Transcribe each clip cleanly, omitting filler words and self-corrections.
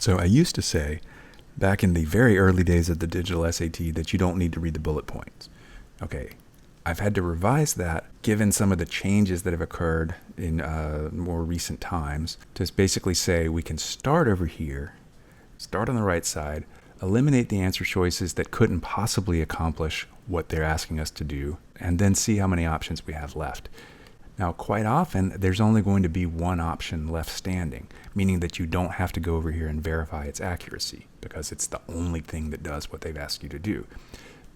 So I used to say, back in the very early days of the digital SAT, that you don't need to read the bullet points. Okay, I've had to revise that given some of the changes that have occurred in more recent times to basically say we can start over here, start on the right side, eliminate the answer choices that couldn't possibly accomplish what they're asking us to do, and then see how many options we have left. Now, quite often, there's only going to be one option left standing, meaning that you don't have to go over here and verify its accuracy, because it's the only thing that does what they've asked you to do.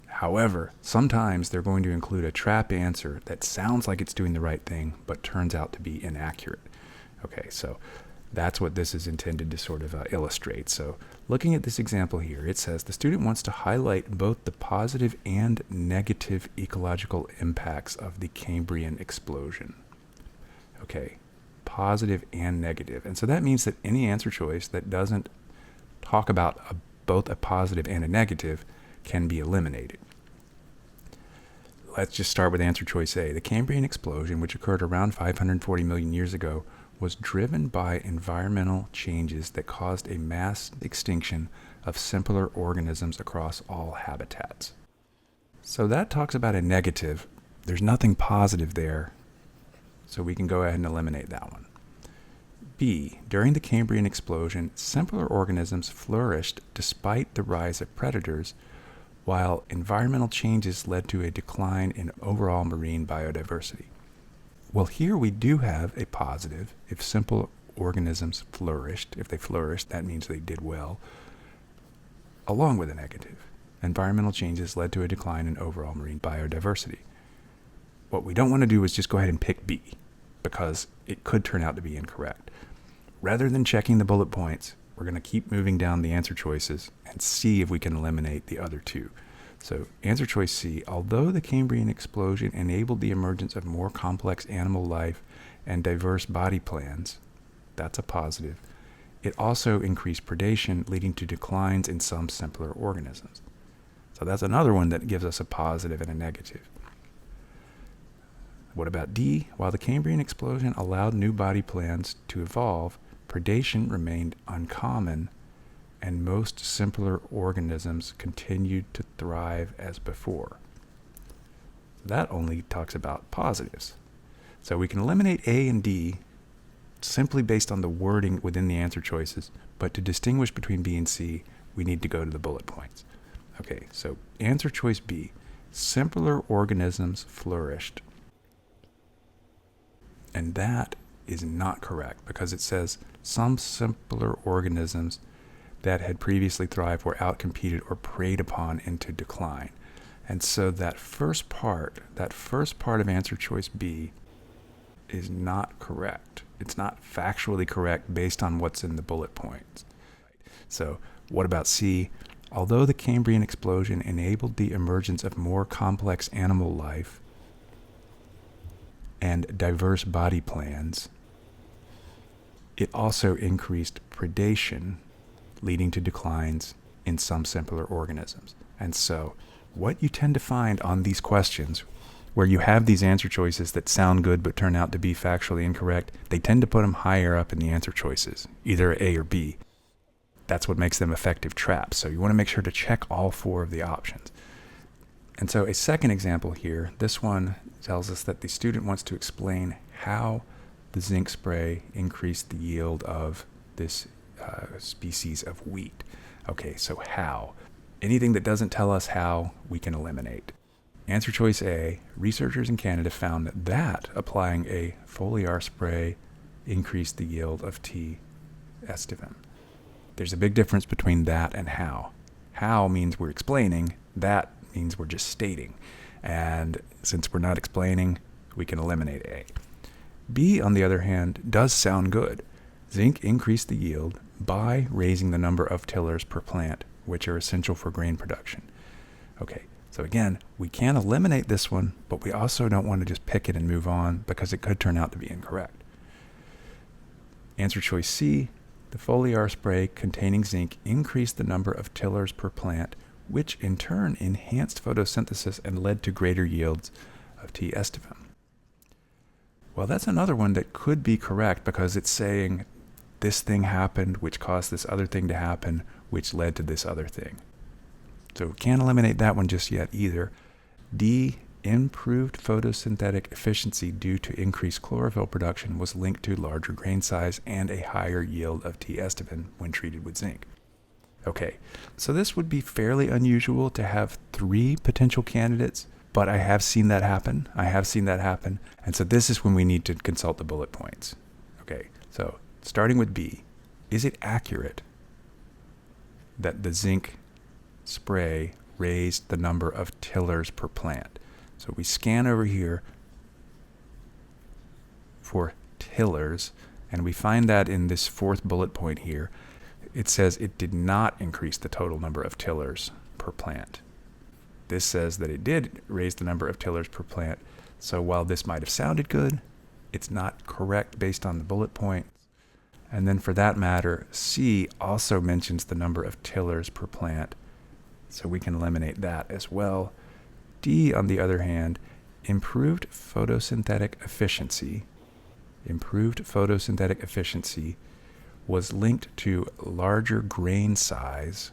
However, sometimes they're going to include a trap answer that sounds like it's doing the right thing, but turns out to be inaccurate. Okay, so that's what this is intended to sort of illustrate. So looking at this example here, it says the student wants to highlight both the positive and negative ecological impacts of the Cambrian explosion. Okay, positive and negative. And so that means that any answer choice that doesn't talk about both a positive and a negative can be eliminated. Let's just start with answer choice A. The Cambrian explosion, which occurred around 540 million years ago, was driven by environmental changes that caused a mass extinction of simpler organisms across all habitats. So that talks about a negative. There's nothing positive there, so we can go ahead and eliminate that one. B, during the Cambrian explosion, simpler organisms flourished despite the rise of predators, while environmental changes led to a decline in overall marine biodiversity. Well, here we do have a positive. If simple organisms flourished, if they flourished, that means they did well, along with a negative. Environmental changes led to a decline in overall marine biodiversity. What we don't want to do is just go ahead and pick B, because it could turn out to be incorrect. Rather than checking the bullet points, we're going to keep moving down the answer choices and see if we can eliminate the other two. So answer choice C, although the Cambrian explosion enabled the emergence of more complex animal life and diverse body plans, that's a positive, it also increased predation, leading to declines in some simpler organisms. So that's another one that gives us a positive and a negative. What about D? While the Cambrian explosion allowed new body plans to evolve, predation remained uncommon, and most simpler organisms continued to thrive as before. That only talks about positives. So we can eliminate A and D simply based on the wording within the answer choices, but to distinguish between B and C, we need to go to the bullet points. Okay, so answer choice B, simpler organisms flourished. And that is not correct, because it says some simpler organisms that had previously thrived were outcompeted or preyed upon into decline. And so that first part of answer choice B is not correct. It's not factually correct based on what's in the bullet points. So what about C? Although the Cambrian explosion enabled the emergence of more complex animal life and diverse body plans, it also increased predation, leading to declines in some simpler organisms. And so what you tend to find on these questions, where you have these answer choices that sound good but turn out to be factually incorrect, they tend to put them higher up in the answer choices, either A or B. That's what makes them effective traps. So you want to make sure to check all four of the options. And so a second example here, this one tells us that the student wants to explain how the zinc spray increased the yield of this species of wheat. Okay, so how? Anything that doesn't tell us how, we can eliminate. Answer choice A, researchers in Canada found that applying a foliar spray increased the yield of T. estivum. There's a big difference between that and how. How means we're explaining, that means we're just stating. And since we're not explaining, we can eliminate A. B, on the other hand, does sound good. Zinc increased the yield by raising the number of tillers per plant, which are essential for grain production. Okay, so again, we can eliminate this one, but we also don't want to just pick it and move on, because it could turn out to be incorrect. Answer choice C, the foliar spray containing zinc increased the number of tillers per plant, which in turn enhanced photosynthesis and led to greater yields of T. estivum. Well, that's another one that could be correct, because it's saying this thing happened, which caused this other thing to happen, which led to this other thing. So we can't eliminate that one just yet either. D, improved photosynthetic efficiency due to increased chlorophyll production was linked to larger grain size and a higher yield of T. estivin when treated with zinc. Okay, so this would be fairly unusual to have 3 potential candidates, but I have seen that happen. And so this is when we need to consult the bullet points. Okay, so starting with B, is it accurate that the zinc spray raised the number of tillers per plant? So we scan over here for tillers, and we find that in this 4th bullet point here, it says it did not increase the total number of tillers per plant. This says that it did raise the number of tillers per plant. So while this might have sounded good, it's not correct based on the bullet point. And then for that matter, C also mentions the number of tillers per plant. So we can eliminate that as well. D, on the other hand, improved photosynthetic efficiency was linked to larger grain size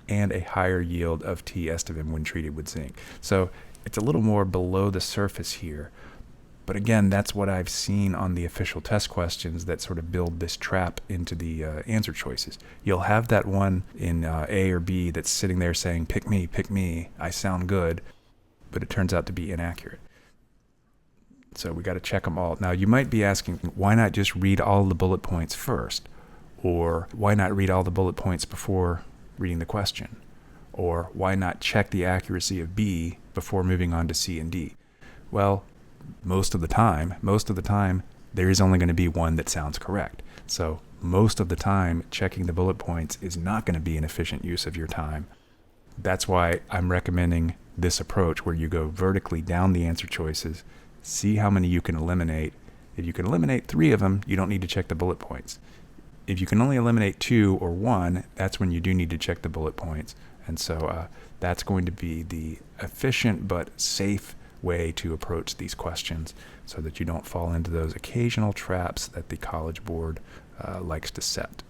and a higher yield of T. estivin when treated with zinc. So it's a little more below the surface here. But again, that's what I've seen on the official test questions that sort of build this trap into the answer choices. You'll have that one in A or B that's sitting there saying, pick me, I sound good, but it turns out to be inaccurate. So we got to check them all. Now you might be asking, why not just read all the bullet points first? Or why not read all the bullet points before reading the question? Or why not check the accuracy of B before moving on to C and D? Well, most of the time, there is only going to be one that sounds correct. So most of the time, checking the bullet points is not going to be an efficient use of your time. That's why I'm recommending this approach where you go vertically down the answer choices, see how many you can eliminate. If you can eliminate 3 of them, you don't need to check the bullet points. If you can only eliminate 2 or 1, that's when you do need to check the bullet points. And so that's going to be the efficient but safe way to approach these questions so that you don't fall into those occasional traps that the College Board likes to set.